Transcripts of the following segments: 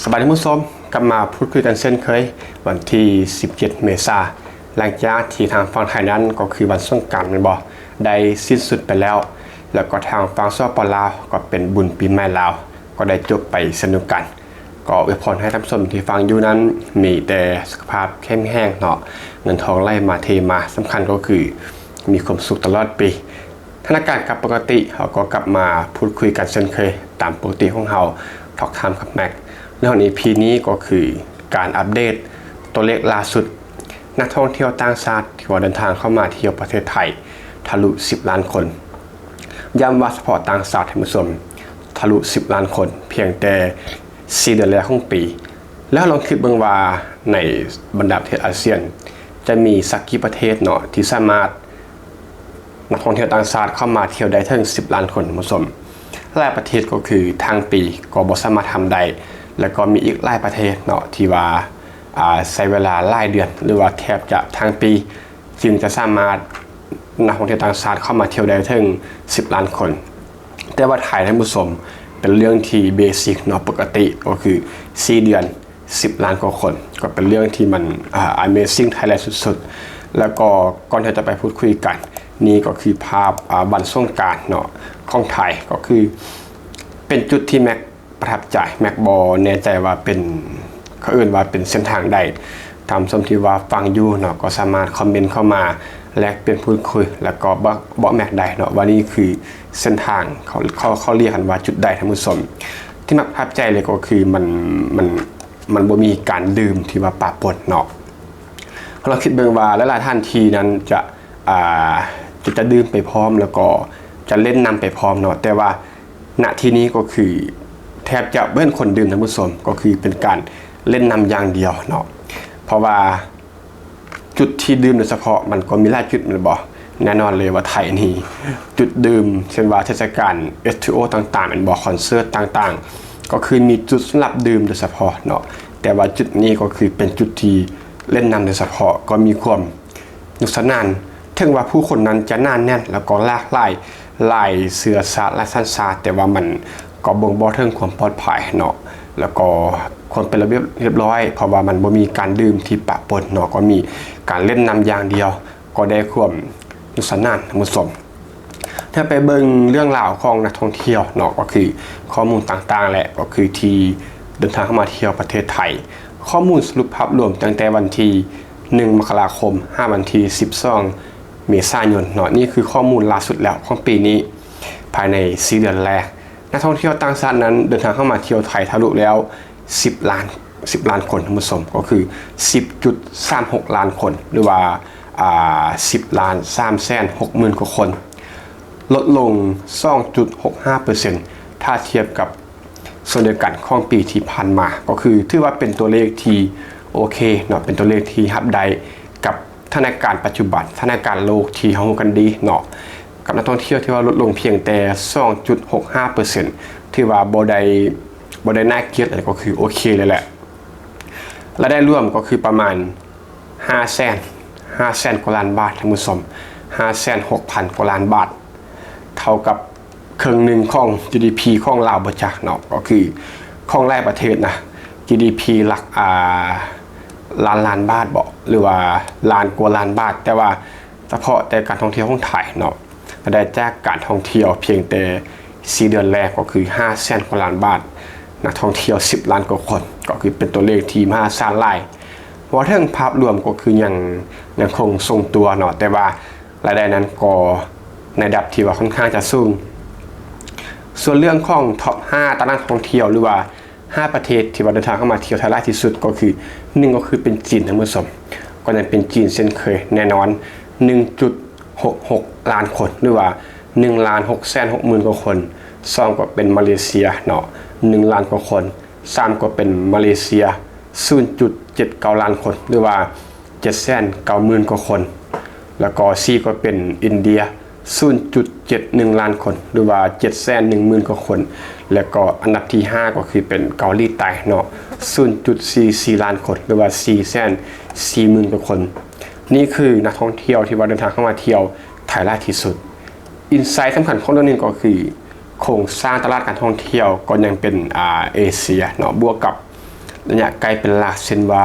สบายดีผู้ชมกลับมาพูดคุยกันเช่นเคยวันที่ 17 เมษายนหลังจากที่ทางฝั่งไทยนั้นก็คือวันสงกรานต์นั่นบ่ได้สิ้นสุดไปแล้วก็ทางฝั่งสปป.ลาวก็เป็นบุญปีใหม่ลาวก็ได้จบไปสนุกกันก็อวยพรให้ท่านผู้ชมที่ฟังอยู่นั้นมีแต่สุขภาพเข้มแห้งเนาะเงินทองไหลมาเทมาสำคัญก็คือมีความสุขตลอดปีธนาคารกับปกติเขาก็กลับมาพูดคุยกันเช่นเคยตามปกติของเราทอกไทม์กับแม็กเรื่องนี้พีนี้ก็คือการอัปเดตตัวเลขล่าสุดนักท่องเที่ยวต่างชาติที่เดินทางเข้ามาเที่ยวประเทศไทยทะลุ10 ล้านคนย้ำว่าเฉพาะต่างชาติท่านผู้ชมทะลุ10 ล้านคนเพียงแต่4 เดือนแรกของปี แล้วลองคิดเบิ่งว่าในบรรดาประเทศอาเซียนจะมีสักกี่ประเทศเนาะที่สามารถนักท่องเที่ยวต่างชาติเข้ามาเที่ยวได้ถึง10 ล้านคนท่านผู้ชมหลายประเทศก็คือทางปีก็บ่สามารถทำได้แล้วก็มีอีกหลายประเทศเนาะที่ว่าใช้เวลาหลายเดือนหรือว่าแทบจะทางปีจึงจะสามารถนักท่องเที่ยวต่างชาติเข้ามาเที่ยวได้ถึง10 ล้านคนแต่ว่าไทยท่านผู้ชมเป็นเรื่องที่เบสิกเนาะปกติก็คือ4 เดือน10 ล้านกว่าคนก็เป็นเรื่องที่มันAmazing Thailand สุดๆแล้วก็ก่อนที่จะไปพูดคุยกันนี่ก็คือภาพวันสงกรานต์เนาะของไทยก็คือเป็นจุดที่แม็กประทับใจแม็กบอแน่ใจว่าเป็นเขาอื่นว่าเป็นเส้นทางใดทำสมที่ว่าฟังอยู่เนาะก็สามารถคอมเมนต์เข้ามาแลกเปลี่ยนพูดคุยแล้วก็บอกแม็กได้เนาะว่านี่คือเส้นทางเขาเรียกกันว่าจุดใดท่านผู้ชมที่แม็กประทับใจเลยก็คือมันบ่มีการดื่มที่ว่าปะปนเนาะเราคิดเบิ่งว่าหลายๆท่านทีนั้นจะดื่มไปพร้อมแล้วก็จะเล่นนำไปพร้อมเนาะแต่ว่าณที่นี้ก็คือแทบจะเบิ้ลคนดื่มท่านผู้ชมก็คือเป็นการเล่นนำอย่างเดียวเนาะเพราะว่าจุดที่ดื่มโดยเฉพาะมันก็มีหลายจุดมันบอกแน่นอนเลยว่าไทยนี่จุดดื่มเช่นว่าเทศกาล S2O ต่างๆมันบอกคอนเสิร์ตต่างๆก็คือมีจุดสำหรับดื่มโดยเฉพาะเนาะแต่ว่าจุดนี้ก็คือเป็นจุดที่เล่นนำโดยเฉพาะก็มีความสนุกสนานถึงว่าผู้คนนั้นจะหนาแน่นแล้วก็หลากหลายเสื้อสาและสัญชาติแต่ว่ามันก็บ่งบอกถึงความปลอดภัยเนาะแล้วก็คนเป็นระเบียบเรียบร้อยเพราะว่ามันบ่มีการดื่มที่ปะปนเนาะก็มีการเล่นนำอย่างเดียวก็ได้ความสนุกสนานท่านผู้ชมถ้าไปเบิ่งเรื่องราวของนักท่องเที่ยวเนาะก็คือข้อมูลต่างๆแหละก็คือที่เดินทางเข้ามาเที่ยวประเทศไทยข้อมูลสรุปภาพรวมตั้งแต่วันที่1 มกราคม5 วันที่12 เมษายนเนาะนี่คือข้อมูลล่าสุดแล้วของปีนี้ภายใน4 เดือนแรกนักท่องเที่ยวต่างชาตินั้นเดินทางเข้ามาเที่ยวไทยทะลุแล้ว10 ล้านคนท่านผู้ชมก็คือ 10.36 ล้านคนหรือว่า10,360,000 กว่าคนลดลง 2.65% ถ้าเทียบกับส่วนเดียวกันของปีที่ผ่านมาก็คือถือว่าเป็นตัวเลขที่โอเคเนาะเป็นตัวเลขที่รับได้กับสถานการณ์ปัจจุบันสถานการณ์โลกที่เฮากันดีเนาะกับนักท่องเที่ยวที่ว่าลดลงเพียงแต่ 2.65% ที่ว่าบ่ได้น่าเกลียดอะไรก็คือโอเคเลยแหละรายได้รวมก็คือประมาณ500,000 กว่าล้านบาทท่านผู้ชม 560,000 กว่าล้านบาทเท่ากับครึ่งหนึ่งของ GDP ของลาวบ่จักเนาะก็คือของหลายประเทศนะ GDP หลักล้านบาทบ่หรือว่าล้านกว่าล้านบาทแต่ว่าเฉพาะแต่การท่องเที่ยวของไทยเนาะได้จากการท่องเที่ยวเพียงแต่4 เดือนแรกก็คือ500,000 กว่าล้านบาทนักท่องเที่ยว10 ล้านกว่าคนก็คือเป็นตัวเลขที่มหาศาลหลายเพราะถึงภาพรวมก็คือยังคงทรงตัวเนาะแต่ว่ารายได้นั้นก็ในระดับที่ว่าค่อนข้างจะสูงส่วนเรื่องของท็อป5ตารางท่องเที่ยวหรือว่า5 ประเทศที่ว่าเดินทางเข้ามาเที่ยวไทยมากที่สุดก็คือ1ก็คือเป็นจีนท่านผู้ชมก็ยังเป็นจีนเช่นเคยแน่นอน 1.66 ล้านคนหรือว่า1,660,000 กว่าคน2ก็เป็นมาเลเซียเนาะ1 ล้านกว่าคน3ก็เป็นมาเลเซีย 0.79 ล้านคนหรือว่า790,000 กว่าคนแล้วก็4ก็เป็นอินเดีย 0.71 ล้านคนหรือว่า710,000 กว่าคนแล้วก็อันดับที่5ก็คือเป็นเกาหลีใต้เนาะ 0.44 ล้านคนหรือว่า440,000 กว่าคนนี่คือนักท่องเที่ยวที่ว่าเดินทางเข้ามาเที่ยวไทยมากที่สุดอินไซต์สำคัญของเรื่องนี้ก็คือโครงสร้างตลาดการท่องเที่ยวก็ยังเป็นเอเชียเนาะบวกกับ ระยะไกลเป็นหลักเช่นว่า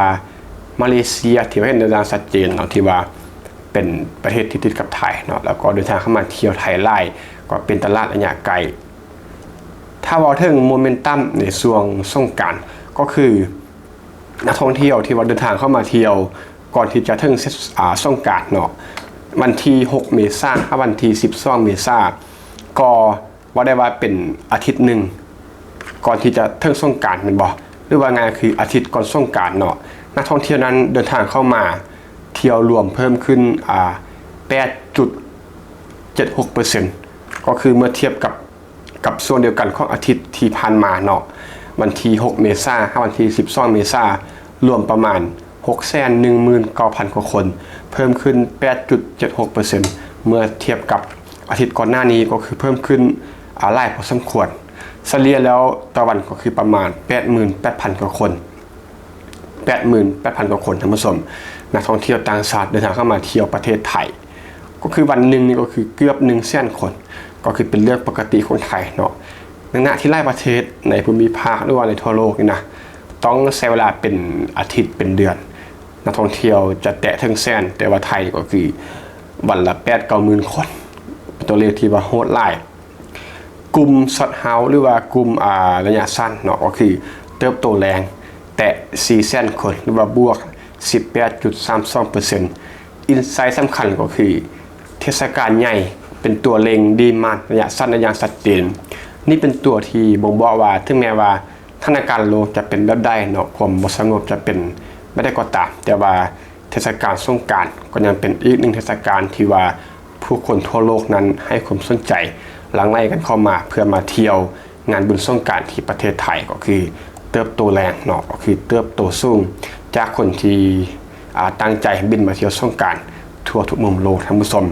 มาเลเซียที่ว่าเห็นในทางชัดเจนเนาะที่ว่าเป็นประเทศที่ติดกับไทยเนาะแล้วก็เดินทางเข้ามาเที่ยวไทยไล่ก็เป็นตลาดระยะไกลถ้าว่าถึงโมเมนตัมในช่วงสงกรานต์ก็คือนักท่องเที่ยวที่ว่าเดินทางเข้ามาเที่ยวก่อนที่จะถึงสงกรานต์เนาะวันที่6 เมษายนวันที่12 เมษายนก็ว่าได้ว่าเป็นอาทิตย์หนึ่งก่อนที่จะถึงสงกรานต์แม่นบ่หรือว่าไงคืออาทิตย์ก่อนสงกรานต์เนาะนักท่องเที่ยวนั้นเดินทางเข้ามาเที่ยวรวมเพิ่มขึ้น8.76% ก็คือเมื่อเทียบกับส่วนเดียวกันของอาทิตย์ที่ผ่านมาเนาะวันที่6 เมษายนวันที่12 เมษายนรวมประมาณ 619,000 กว่าคนเพิ่มขึ้น 8.76% เมื่อเทียบกับอาทิตย์ก่อนหน้านี้ก็คือเพิ่มขึ้นหลายพอสมควรเฉลี่ยแล้วต่อวันก็คือประมาณ 88,000 กว่าคน 88,000 กว่าคนท่านผู้ชมนักท่องเที่ยวต่างชาติเดินทางเข้ามาเที่ยวประเทศไทยก็คือวันหนึ่งนี่ก็คือเกือบ100,000 คนก็คือเป็นเรื่องปกติของไทยเนาะในขณะที่หลายประเทศในภูมิภาคหรือว่าในทั่วโลกนี่นะต้องใช้เวลาเป็นอาทิตย์เป็นเดือนนักท่องเที่ยวจะแตะถึงแสนแต่ว่าไทยก็คือวันละ 8-9 หมื่นคนตัวเลขที่ว่าโหดหลายกลุ่มช็อตเฮาส์หรือว่ากลุ่มระยะสั้นเนาะก็คือเติบโตแรงแต่400,000 คนหรือว่าบวก 18.32% อินไซต์สำคัญก็คือเทศกาลใหญ่เป็นตัวเล็งดีมานระยะสั้นในอย่างชัดเจนนี่เป็นตัวที่บ่งบอกว่าถึงแม้ว่าสถานการณ์โลกจะเป็นแบบใดเนาะความบ่สงบจะเป็นไม่ได้ก็ตามแต่ว่าเทศกาลสงกรานต์ก็ยังเป็นอีกหนึ่งเทศกาลที่ว่าผู้คนทั่วโลกนั้นให้ความสนใจหลั่งไหลกันเข้ามาเพื่อมาเที่ยวงานบุญสงกรานต์ที่ประเทศไทยก็คือเติบโตแรงเนาะก็คือเติบโตสูงจากคนที่ตั้งใจบินมาเที่ยวสงกรานต์ทั่วทุกมุมโลกท่านผู้ชม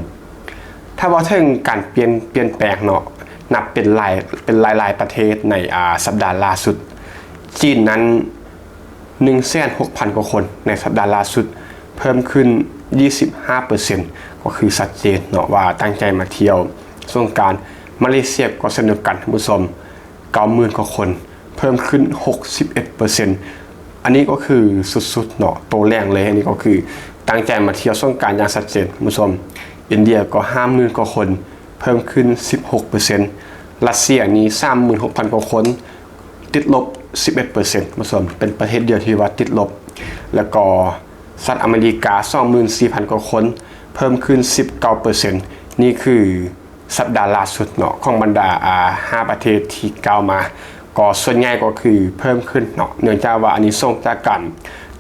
ถ้าว่าถึงการเปลี่ยนแปลงเนาะนับเป็นหลายประเทศในสัปดาห์ล่าสุดจีนนั้น 160,000 กว่าคนในสัปดาห์ล่าสุดเพิ่มขึ้น 25% ก็คือชัดเจนเนาะว่าตั้งใจมาเที่ยวสงกรานต์มาเลเซียก็เช่นเดียวกันท่านผู้ชม 90,000 กว่าคนเพิ่มขึ้น 61% อันนี้ก็คือสุดๆเนาะโตแรงเลยอันนี้ก็คือตั้งใจมาเที่ยวสงกรานต์อย่างชัดเจนท่านผู้ชมอินเดียก็ 50,000 กว่าคนเพิ่มขึ้น 16% รัสเซียนี้ 36,000 กว่าคนติดลบ 11% ผู้ชมเป็นประเทศเดียวที่ว่าติดลบแล้วก็สหรัฐอเมริกา 24,000 กว่าคนเพิ่มขึ้น 19% นี่คือสัปดาห์ล่าสุดเนาะของบรรดา5 ประเทศที่กล่าวมาก็ส่วนใหญ่ก็คือเพิ่มขึ้นเนาะเนื่องจากว่าอันนี้ส่งจากกัน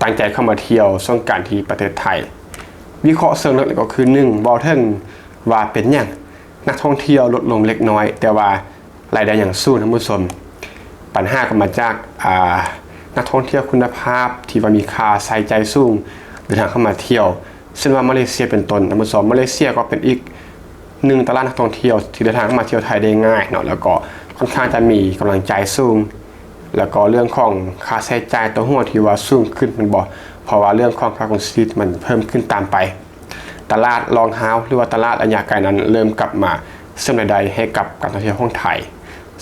ตั้งใจเข้ามาเที่ยวสงกรานต์ที่ประเทศไทยวิเคราะห์เชิงลึกก็คือ1บ่ถึงว่าเป็นหยังนักท่องเที่ยวลดลงเล็กน้อยแต่ว่ารายได้อย่างสู้ท่านผู้ชมปัญหาก็มาจากนักท่องเที่ยวคุณภาพที่ว่ามีค่าใช้จ่ายสูงเดินทางเข้ามาเที่ยวเช่นว่ามาเลเซียเป็นต้นท่านผู้ชมมาเลเซียก็เป็นอีก1ตลาดนักท่องเที่ยวที่เดินทางเข้ามาเที่ยวไทยได้ง่ายเนาะแล้วก็ค่อนข้างจะมีกำลังใจสูงแล้วก็เรื่องของค่าใช้จ่ายตัวหัวที่ว่าสูงขึ้นมันบ่เพราะว่าเรื่องของค่าคอนซีดมันเพิ่มขึ้นตามไปตลาดลองเฮาส์หรือว่าตลาดระยะไกลนั้นเริ่มกลับมาเสริมรายได้ให้กับการท่องเที่ยวของไทย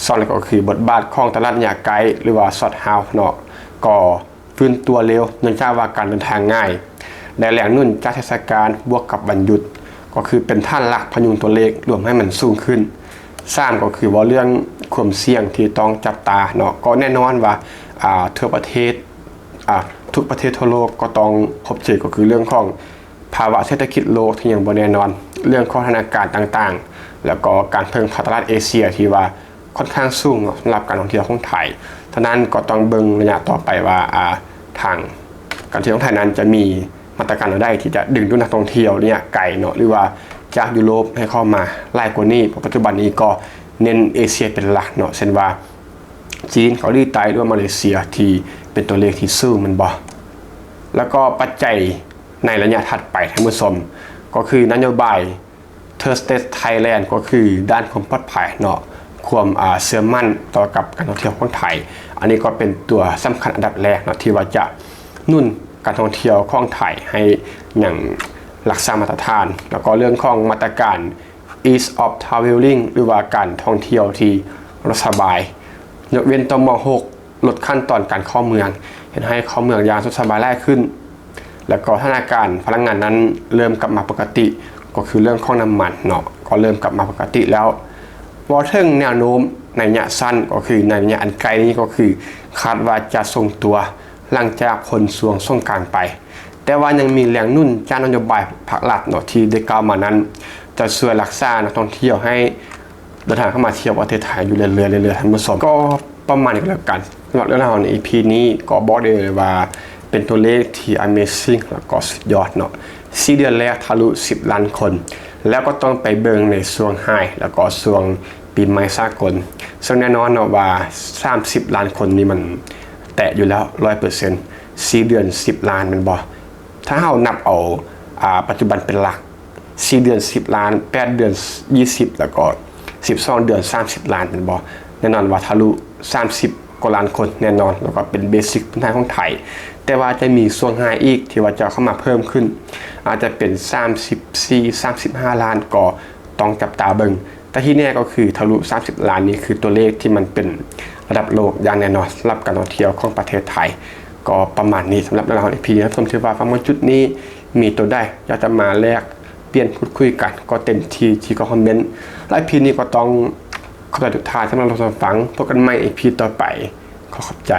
ส่วนก็คือบทบาทของตลาดระยะไกลหรือว่าช็อตเฮาส์เนาะก็ฟื้นตัวเร็วเนื่องจากว่าการเดินทางง่ายและแหล่งนุ่นจากเทศกาลบวกกับวันหยุดก็คือเป็นท่านหลักพยุงตัวเลขรวมให้มันสูงขึ้น3ก็คือว่าเรื่องความเสี่ยงที่ต้องจับตาเนาะก็แน่นอนว่าทั่วประเทศทุกประเทศทั่วโลกก็ต้องพบเจอก็คือเรื่องของภาวะเศรษฐกิจโลกที่ยังบ่แน่นอนเรื่องของสถานการณ์ต่างๆแล้วก็การเพิ่มขาดตลาดเอเชียที่ว่าค่อนข้างสูงสำหรับการท่องเที่ยวของไทยฉะนั้นก็ต้องเบิ่งระยะต่อไปว่าทางการท่องเที่ยวของไทยนั้นจะมีมาตรการอะไรที่จะดึงดูดนักท่องเที่ยวเนี่ยไกลเนาะหรือว่าจากยุโรปให้เข้ามาหลายกว่านี้ปัจจุบันนี้ก็เน้นเอเชียเป็นหลักเนาะเช่นว่าจีนเกาหลีใต้หรือว่ามาเลเซียที่เป็นตัวเลขที่สูงมันบ่แล้วก็ปัจจัยในระยะถัดไปท่านผู้ชมก็คือนโยบาย Trusted Thailand ก็คือด้านความปลอดภัยเนาะความเชื่อมั่นต่อกับการท่องเที่ยวของไทยอันนี้ก็เป็นตัวสำคัญอันดับแรกเนาะที่ว่าจะนุ่นการท่องเที่ยวของไทยให้อย่างรักษามาตรฐานแล้วก็เรื่องของมาตรการ Ease of Traveling หรือว่าการท่องเที่ยวที่สบายยกเว้นตม.6 ลดขั้นตอนการเข้าเมือง นให้เขาเมืองยางสบายแรกขึ้นแล้วก็สถานการณ์พลังงานนั้นเริ่มกลับมาปกติก็คือเรื่องของน้ำมันเนาะก็เริ่มกลับมาปกติแล้ววอเทิงแนวโน้มในระยะสั้นก็คือในระยะอันไกลนี้ก็คือคาดว่าจะทรงตัวหลังจากคนสวงสงกรานต์ไปแต่ว่ายังมีแรงนุ่นจากนโยบายภาครัฐเนาะที่ได้กล่าวมานั้นจะช่วยรักษานักท่องเที่ยวให้เดินทางเข้ามาเที่ยวประเทศไทยอยู่เรื่อยๆท่านผู้ชมก็ประมาณนี้ก็แล้วกันสำหรับเรื่องราวใน EP นี้ก็บอกได้เลยว่าเป็นตัวเลขที่ Amazing แล้วก็สุดยอดเนาะ4 เดือนแรกทะลุ10 ล้านคนแล้วก็ต้องไปเบิ่งในช่วงไฮแล้วก็ช่วงปีใหม่สากลซึ่งแน่นอนเนาะว่า30 ล้านคนนี่มันแตะอยู่แล้ว 100% 4 เดือน10 ล้านมันบ่ถ้าเฮานับเอาปัจจุบันเป็นหลัก4 เดือน10 ล้าน8 เดือน20แล้วก็12 เดือน30 ล้านเป็นบ่แน่นอนว่าทะลุ30 กว่าล้านคนแน่นอนแล้วก็เป็นเบสิกพื้นฐานของไทยแต่ว่าจะมีส่วนหายอีกที่ว่าจะเข้ามาเพิ่มขึ้นอาจจะเป็น34-35 ล้านก็ต้องจับตาเบิ่งแต่ที่แน่ก็คือทะลุ30 ล้านนี้คือตัวเลขที่มันเป็นระดับโลกอย่างแน่นอนสำหรับการท่องเที่ยวของประเทศไทยก็ประมาณนี้สำหรับเราในพีนะครับผมเชื่อว่าฟังมาจุดนี้มีตัวได้อยากจะมาแลกเปลี่ยนพูดคุยกันก็เต็มที่ก็คอมเมนต์และพีนี้ก็ต้องขอบใจทุกท่านสำหรับเราฟังพบกันใหม่อีพีต่อไปขอขอบใจ